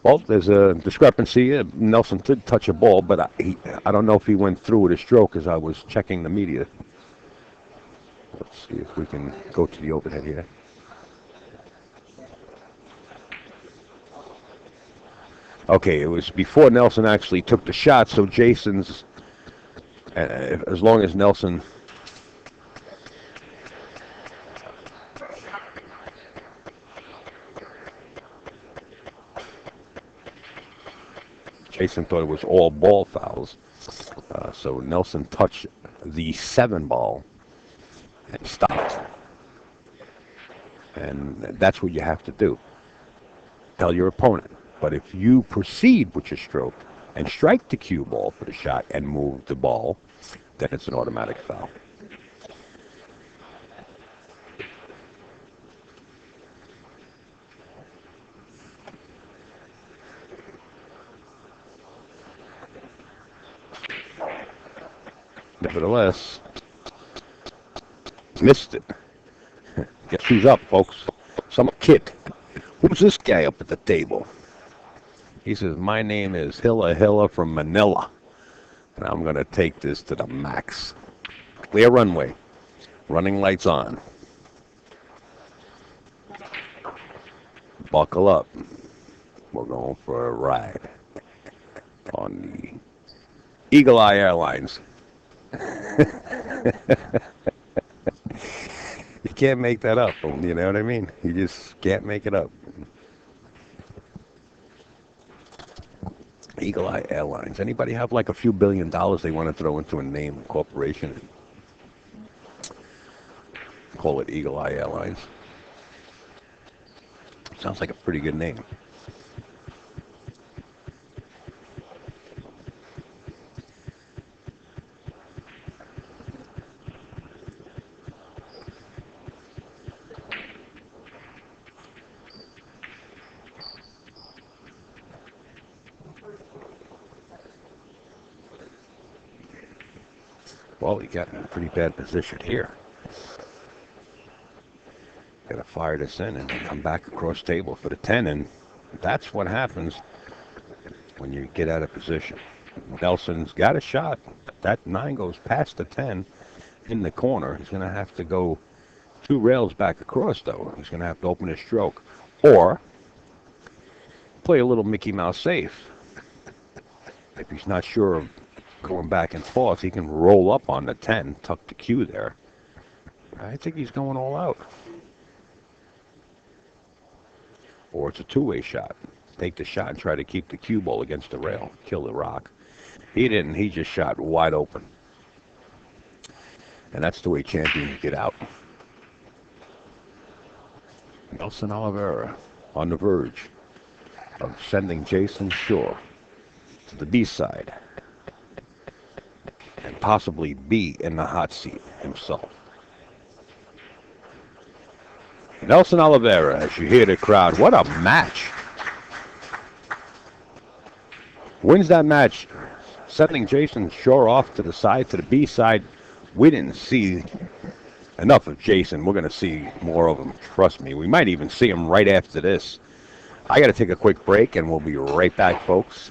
Well, there's a discrepancy. Nelson did touch a ball, but I don't know if he went through with a stroke as I was checking the media. Let's see if we can go to the overhead here. Okay, it was before Nelson actually took the shot, so Jayson's, as long as Nelson... Jayson thought it was all ball fouls. So Nelson touched the 7 ball and stopped. And that's what you have to do. Tell your opponent. But if you proceed with your stroke and strike the cue ball for the shot and move the ball, then it's an automatic foul. Nevertheless, missed it. Guess who's up, folks? Some kid. Who's this guy up at the table? He says, my name is Hilla from Manila, and I'm going to take this to the max. Clear runway. Running lights on. Buckle up. We're going for a ride on the Eagle Eye Airlines. You can't make that up. You know what I mean? You just can't make it up. Eagle Eye Airlines. Anybody have like a few $1 billion they want to throw into a name, corporation, and call it Eagle Eye Airlines? Sounds like a pretty good name. Well, he got in a pretty bad position here. Got to fire this in and come back across table for the 10, and that's what happens when you get out of position. Nelson's got a shot. That 9 goes past the 10 in the corner. He's going to have to go 2 rails back across, though. He's going to have to open his stroke. Or play a little Mickey Mouse safe. If he's not sure of going back and forth, he can roll up on the 10, tuck the cue there. I think he's going all out. Or it's a 2-way shot. Take the shot and try to keep the cue ball against the rail. Kill the rock. He didn't. He just shot wide open. And that's the way champions get out. Nelson Oliveira on the verge of sending Jayson Shaw to the B side and possibly be in the hot seat himself. Nelson Oliveira, as you hear the crowd, what a match. Wins that match, sending Jayson Shaw off to the side, to the B side. We didn't see enough of Jayson. We're going to see more of him, trust me. We might even see him right after this. I got to take a quick break, and we'll be right back, folks.